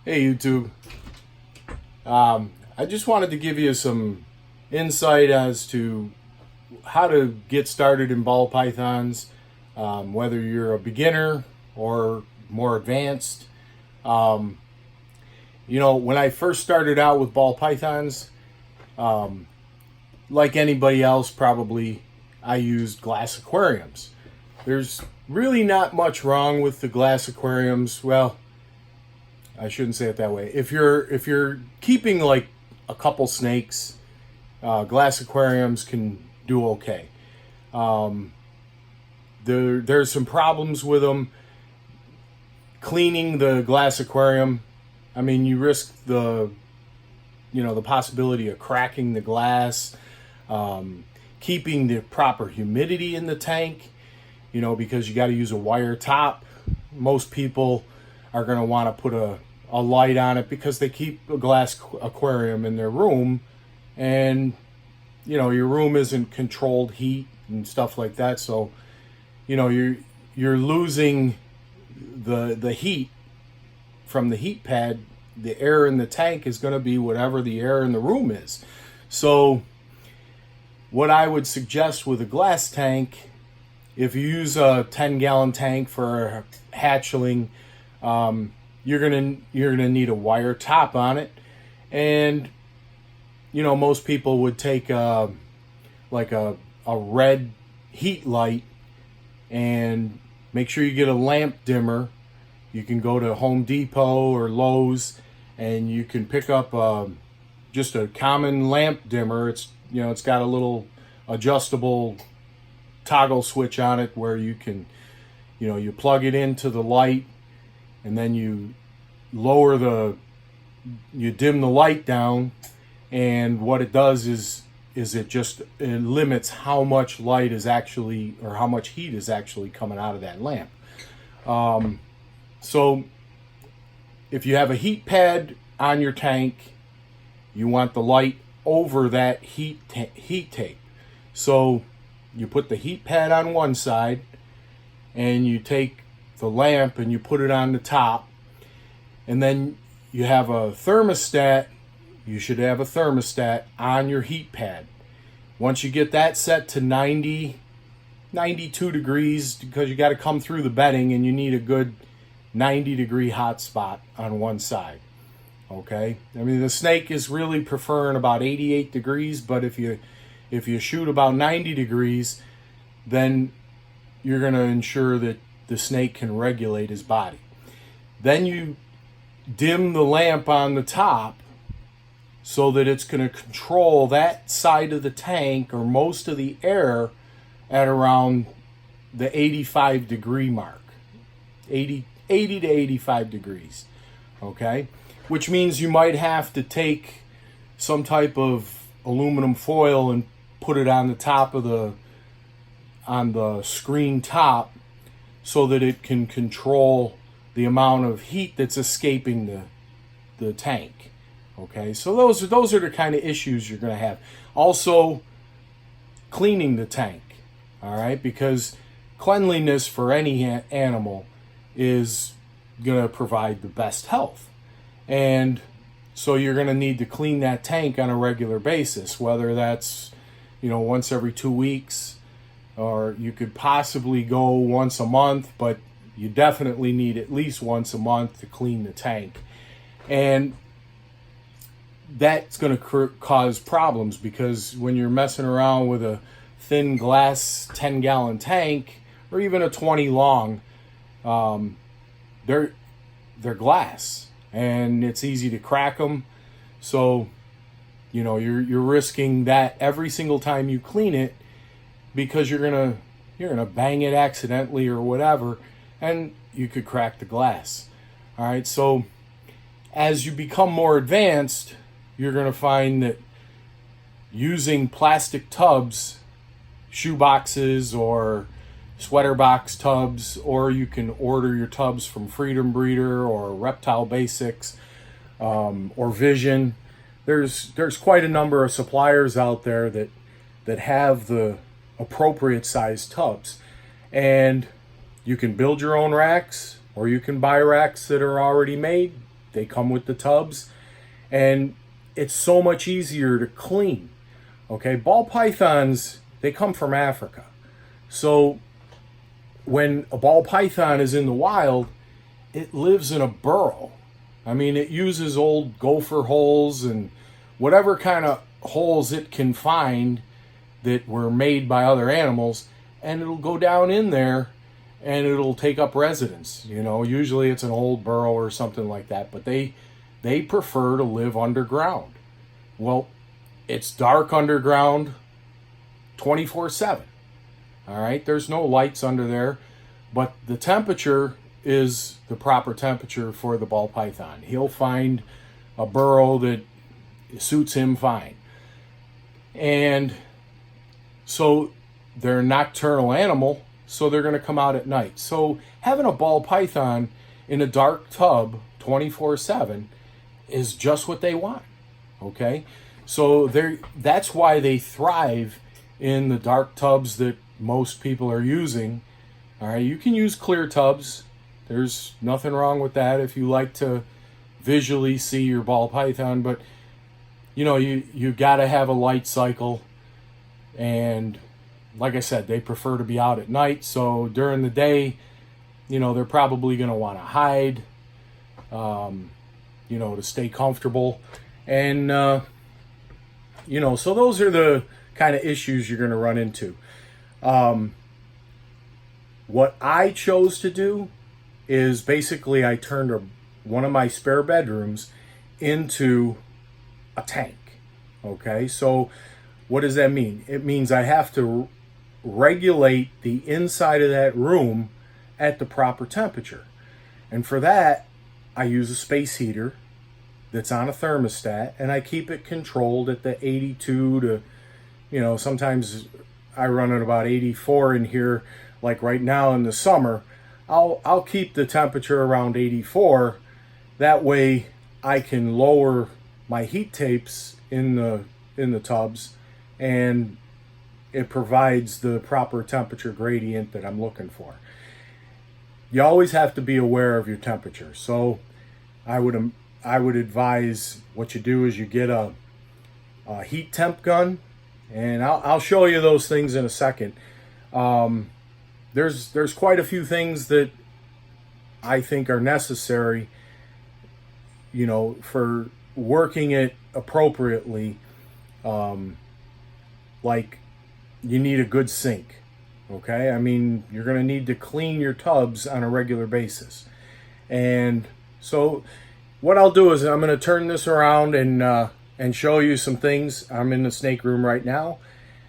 Hey YouTube. I just wanted to give you some insight as to how to get started in ball pythons, whether you're a beginner or more advanced. Um, when I first started out with ball pythons, like anybody else probably, I used glass aquariums. There's really not much wrong with the glass aquariums. Well, I shouldn't say it that way. If you're keeping like a couple snakes, glass aquariums can do okay. Um, there's some problems with them. Cleaning the glass aquarium, I mean, you risk the possibility of cracking the glass. Keeping the proper humidity in the tank, because you got to use a wire top. Most people are going to want to put a light on it because they keep a glass aquarium in their room, and your room isn't controlled heat and stuff like that, so you're losing the heat from the heat pad. The air in the tank is going to be whatever the air in the room is. So what I would suggest with a glass tank, if you use a 10-gallon tank for a hatchling, you're gonna need a wire top on it, and most people would take like a red heat light and make sure you get a lamp dimmer. You can go to Home Depot or Lowe's and you can pick up just a common lamp dimmer. It's got a little adjustable toggle switch on it where you can you plug it into the light, and then you dim the light down, and what it does is it limits how much light is actually, or how much heat is actually coming out of that lamp. So if you have a heat pad on your tank, you want the light over that heat tape. So you put the heat pad on one side, and you take the lamp and you put it on the top, and then you have a thermostat. You should have a thermostat on your heat pad. Once you get that set to 90, 92 degrees, because you got to come through the bedding and you need a good 90-degree hot spot on one side. Okay? I mean, the snake is really preferring about 88 degrees, but if you shoot about 90 degrees, then you're going to ensure that the snake can regulate his body. Then you dim the lamp on the top so that it's going to control that side of the tank or most of the air at around the 85 degree mark. 80 to 85 degrees. Okay? Which means you might have to take some type of aluminum foil and put it on the top of on the screen top so that it can control the amount of heat that's escaping the tank. Okay, so those are the kind of issues you're going to have. Also, cleaning the tank. All right, because cleanliness for any animal is going to provide the best health. And so you're going to need to clean that tank on a regular basis, whether that's once every 2 weeks, or you could possibly go once a month, but you definitely need at least once a month to clean the tank. And that's going to cause problems, because when you're messing around with a thin glass 10-gallon tank, or even a 20 long, they're glass, and it's easy to crack them. So you're risking that every single time you clean it, because you're gonna bang it accidentally or whatever, and you could crack the glass. All right, so as you become more advanced, you're gonna find that using plastic tubs, shoe boxes or sweater box tubs, or you can order your tubs from Freedom Breeder or Reptile Basics, or Vision. There's quite a number of suppliers out there that have the appropriate size tubs, and you can build your own racks, or you can buy racks that are already made they come with the tubs, and it's so much easier to clean. Okay, ball pythons, they come from Africa. So when a ball python is in the wild, it lives in a burrow. I mean, it uses old gopher holes and whatever kind of holes it can find that were made by other animals, and it'll go down in there and it'll take up residence. You know, usually it's an old burrow or something like that, but they prefer to live underground. Well, it's dark underground 24/7. All right, there's no lights under there, but the temperature is the proper temperature for the ball python. He'll find a burrow that suits him fine. And so they're a nocturnal animal, so they're going to come out at night. So having a ball python in a dark tub 24/7 is just what they want. Okay? So that's why they thrive in the dark tubs that most people are using. All right, you can use clear tubs. There's nothing wrong with that if you like to visually see your ball python, but you know, you got to have a light cycle. And like I said, they prefer to be out at night. So during the day, you know, they're probably going to want to hide, you know, to stay comfortable. And, you know, so those are the kind of issues you're going to run into. What I chose to do is basically I turned one of my spare bedrooms into a tank. Okay, so what does that mean? It means I have to regulate the inside of that room at the proper temperature. And for that, I use a space heater that's on a thermostat, and I keep it controlled at the 82 to, you know, sometimes I run at about 84 in here. Like right now in the summer, I'll keep the temperature around 84. That way I can lower my heat tapes in the tubs, and it provides the proper temperature gradient that I'm looking for. You always have to be aware of your temperature. So I would advise what you do is you get a heat temp gun, and I'll show you those things in a second. There's quite a few things that I think are necessary, you know, for working it appropriately. Like you need a good sink. Okay, I mean, you're going to need to clean your tubs on a regular basis. And so what I'll do is I'm going to turn this around and show you some things. I'm in the snake room right now,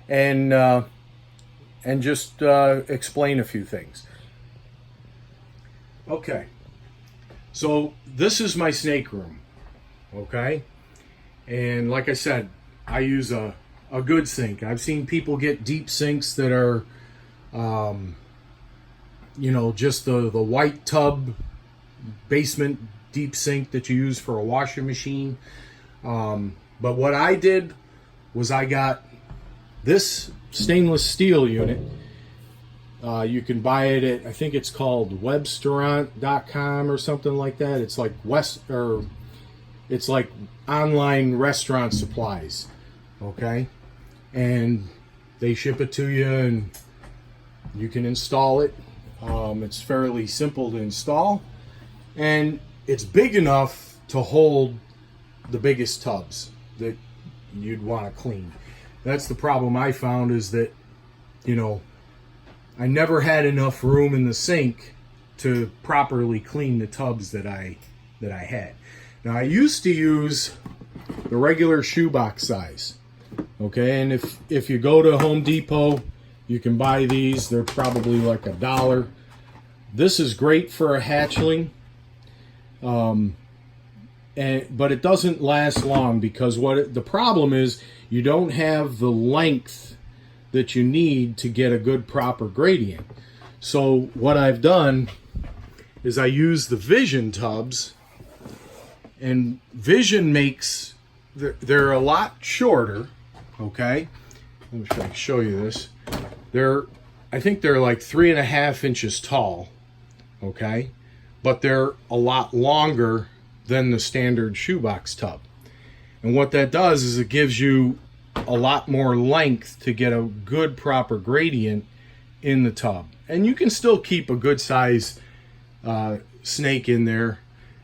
and just explain a few things. Okay, so this is my snake room. Okay, and like I said, I use a good sink. I've seen people get deep sinks that are, you know, just the white tub basement deep sink that you use for a washing machine. But what I did was I got this stainless steel unit. You can buy it at, I think it's called webstaurant.com or something like that. It's like it's like online restaurant supplies. Okay, and they ship it to you and you can install it. It's fairly simple to install, and it's big enough to hold the biggest tubs that you'd want to clean. That's the problem I found, is that, you know, I never had enough room in the sink to properly clean the tubs that I had. Now, I used to use the regular shoebox size. Okay, and if you go to Home Depot, you can buy these. They're probably like $1. This is great for a hatchling, but it doesn't last long, because the problem is you don't have the length that you need to get a good proper gradient. So what I've done is I use the Vision tubs, and Vision makes, they're a lot shorter. Okay, let me show you this. I think they're like 3.5 inches tall. Okay, but they're a lot longer than the standard shoebox tub. And what that does is it gives you a lot more length to get a good proper gradient in the tub. And you can still keep a good size snake in there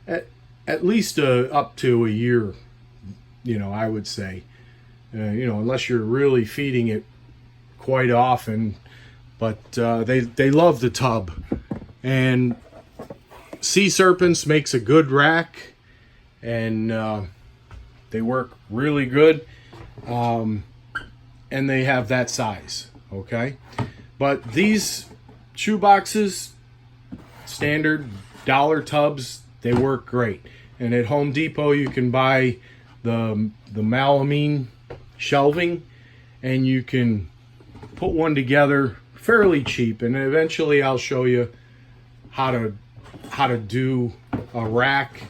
at least up to a year, I would say. Unless you're really feeding it quite often. But they love the tub. And sea serpents makes a good rack, and they work really good, and they have that size, okay? But these shoe boxes, standard dollar tubs, they work great. And at Home Depot you can buy the melamine shelving, and you can put one together fairly cheap. And eventually I'll show you how to do a rack.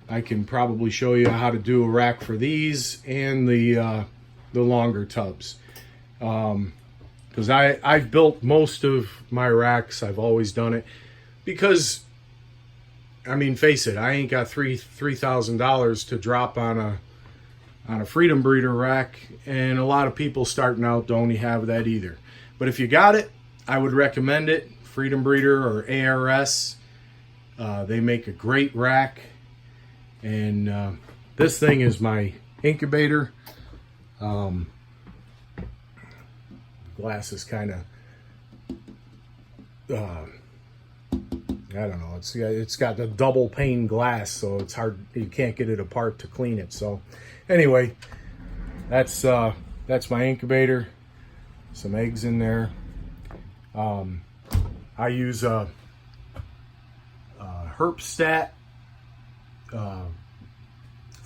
I can probably show you how to do a rack for these and the longer tubs, because I've built most of my racks. I've always done it because, I mean, face it, I ain't got $3,000 to drop on a Freedom Breeder rack, and a lot of people starting out don't have that either. But if you got it, I would recommend it. Freedom Breeder or ARS, they make a great rack. And this thing is my incubator. Glass is kind of, I don't know. It's got the double pane glass, so it's hard. You can't get it apart to clean it. So, anyway, that's my incubator. Some eggs in there. I use a Herpstat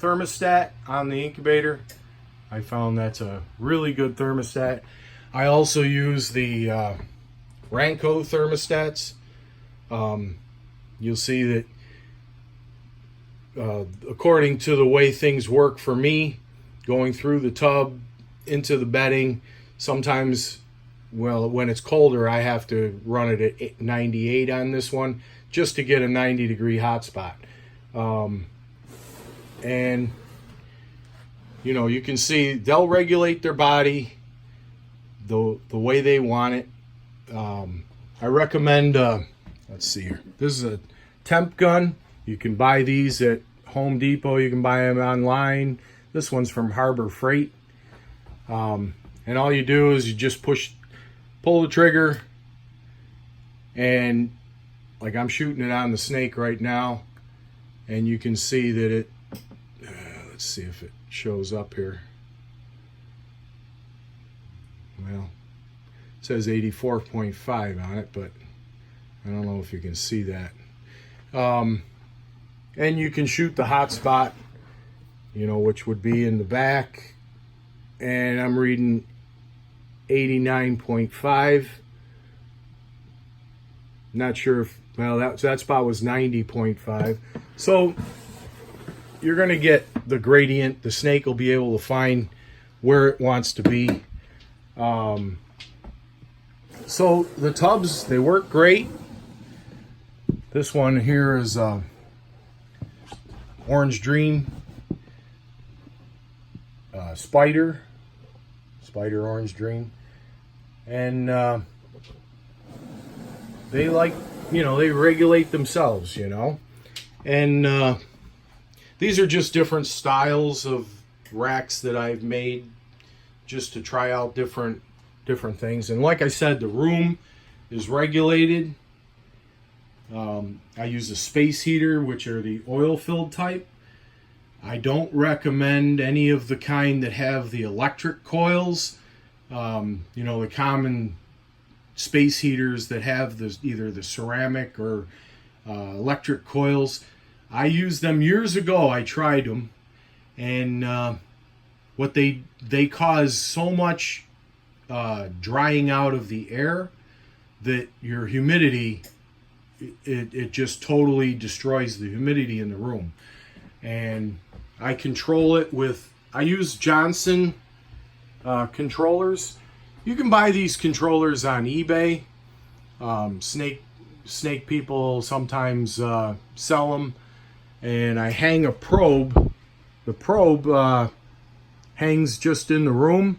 thermostat on the incubator. I found that's a really good thermostat. I also use the Ranco thermostats. You'll see that according to the way things work for me, going through the tub into the bedding, sometimes, well, when it's colder, I have to run it at 98 on this one just to get a 90-degree hot spot. And you can see they'll regulate their body the way they want it. I recommend, let's see here. This is a temp gun. You can buy these at Home Depot. You can buy them online. This one's from Harbor Freight. And all you do is you just pull the trigger, and like I'm shooting it on the snake right now, and you can see that it, let's see if it shows up here. Well, it says 84.5 on it, but I don't know if you can see that. And you can shoot the hot spot, which would be in the back, and I'm reading 89.5. Not sure if, well, that spot was 90.5. So you're going to get the gradient. The snake will be able to find where it wants to be. So the tubs, they work great. This one here is Orange Dream Spider Orange Dream. And they like, they regulate themselves, and these are just different styles of racks that I've made just to try out different things. And like I said, the room is regulated. I use a space heater, which are the oil-filled type. I don't recommend any of the kind that have the electric coils. The common space heaters that have either the ceramic or electric coils. I used them years ago. I tried them, and what they cause so much drying out of the air that your humidity, it just totally destroys the humidity in the room. And I control it with, I use Johnson controllers. You can buy these controllers on eBay. Snake people sometimes sell them. and I hang a probe. The probe hangs just in the room,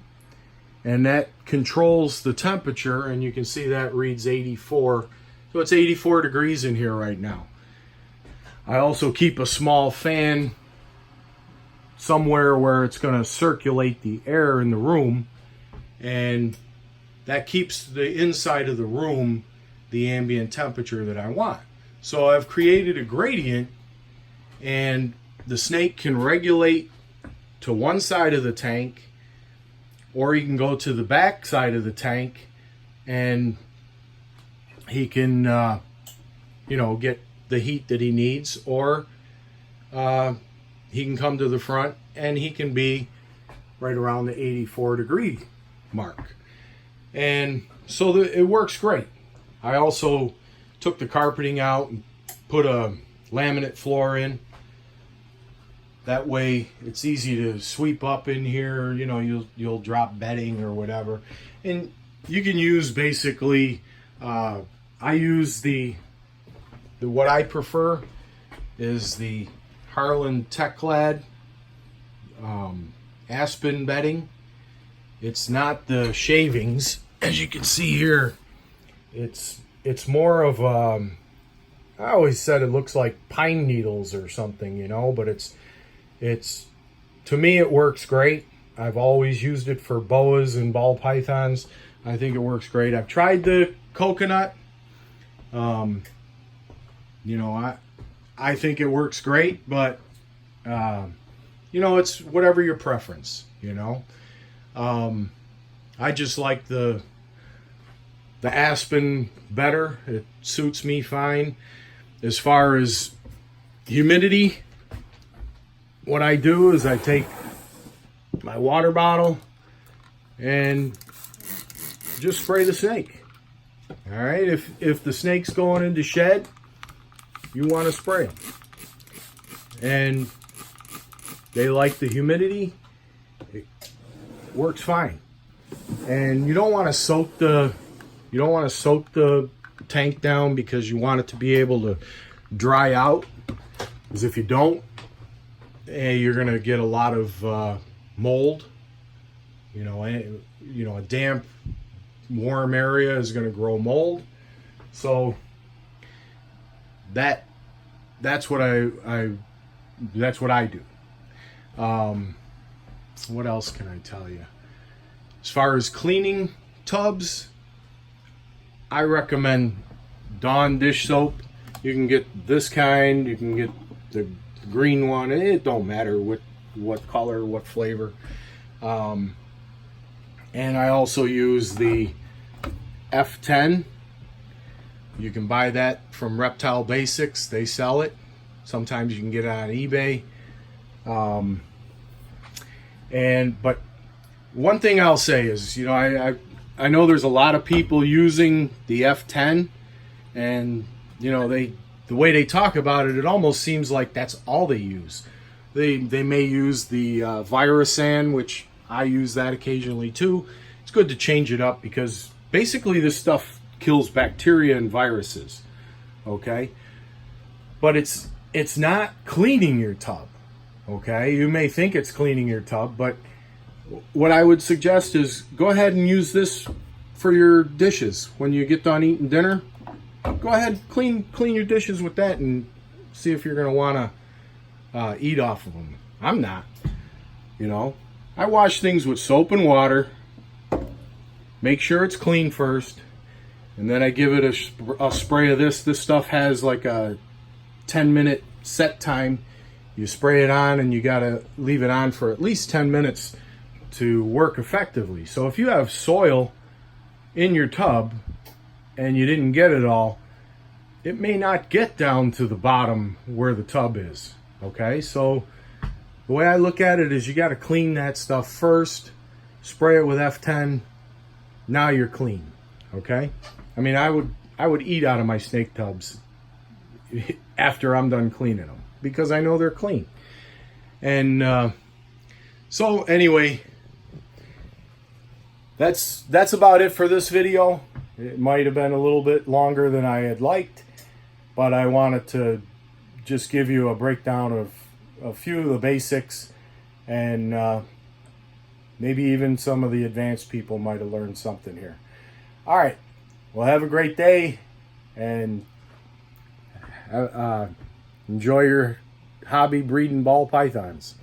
and that controls the temperature, and you can see that reads 84. So it's 84 degrees in here right now. I also keep a small fan somewhere where it's going to circulate the air in the room, and that keeps the inside of the room the ambient temperature that I want. So I've created a gradient, and the snake can regulate to one side of the tank, or he can go to the back side of the tank, and he can get the heat that he needs, or he can come to the front and he can be right around the 84 degree mark. And so it works great. I also took the carpeting out and put a laminate floor in. That way it's easy to sweep up in here. You'll drop bedding or whatever. And you can use basically, I use what I prefer is the Harlan Teclad aspen bedding. It's not the shavings, as you can see here. It's more of I always said it looks like pine needles or something, but it's to me it works great. I've always used it for boas and ball pythons. I think it works great. I've tried the coconut. I think it works great, but it's whatever your preference. I just like the aspen better. It suits me fine. As far as humidity, what I do is I take my water bottle and just spray the snake. All right, if the snake's going into shed, you want to spray them. And they like the humidity. It works fine. And you don't want to soak the tank down, because you want it to be able to dry out. Because if you don't, you're going to get a lot of mold. A damp, warm area is going to grow mold. So that's what I do. What else can I tell you? As far as cleaning tubs, I recommend Dawn dish soap. You can get this kind, you can get the green one. It don't matter what color, what flavor. And I also use the F10. You can buy that from Reptile Basics. They sell it. Sometimes you can get it on eBay. But one thing I'll say is, I know there's a lot of people using the F10, and the way they talk about it, it almost seems like that's all they use. They may use the Virusan, which I use that occasionally too. It's good to change it up, because basically this stuff kills bacteria and viruses. Okay, but it's not cleaning your tub. Okay, you may think it's cleaning your tub, but what I would suggest is go ahead and use this for your dishes. When you get done eating dinner, go ahead, clean your dishes with that, and see if you're going to want to eat off of them. I'm not. I wash things with soap and water, make sure it's clean first, and then I give it a spray of this. This stuff has like a 10-minute set time. You spray it on, and you got to leave it on for at least 10 minutes to work effectively. So if you have soil in your tub and you didn't get it all, it may not get down to the bottom where the tub is. Okay, so the way I look at it is you got to clean that stuff first, spray it with F10, now you're clean. Okay, I mean, I would eat out of my snake tubs after I'm done cleaning them, because I know they're clean. And so anyway, that's about it for this video. It might have been a little bit longer than I had liked, but I wanted to just give you a breakdown of a few of the basics, and maybe even some of the advanced people might have learned something here. All right. Well, have a great day, and enjoy your hobby breeding ball pythons.